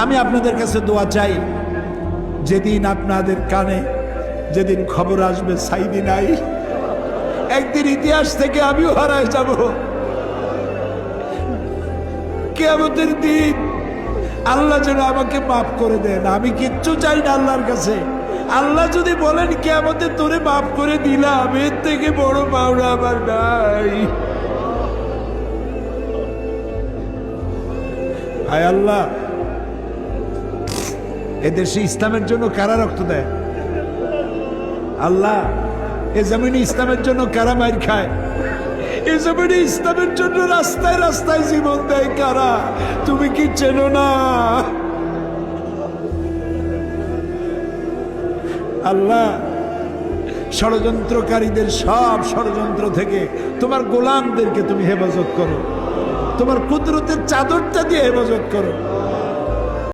আমি আপনাদের কাছে দোয়া চাই, যেদিন আপনাদের কানে যেদিন খবর আসবে সাইদি নাই, একদিন ইতিহাস থেকে আমিও হারায় যাব। কিয়ামতের দিন আল্লাহ যেন আমাকে মাফ করে দেন। আমি কিচ্ছু চাই না আল্লাহর কাছে। আল্লাহ যদি বলেন কিয়ামতে তোরে মাফ করে দিলাম, এর থেকে বড় পাওনা আমার নাই। হায় আল্লাহ, এদেশে ইসলামের জন্য কারা রক্ত দেয়? আল্লাহ, এ জমিনে ইসলামের জন্য কারা মার খায়? এ জমিনে ইসলামের জন্য রাস্তায় রাস্তায় জীবন দেয় কারা? তুমি কি চেনো না? আল্লাহ, ষড়যন্ত্রকারীদের সব ষড়যন্ত্র থেকে তোমার গোলামদেরকে তুমি হেফাজত করো, তোমার কুদরতের চাদরটা দিয়ে হেফাজত করো।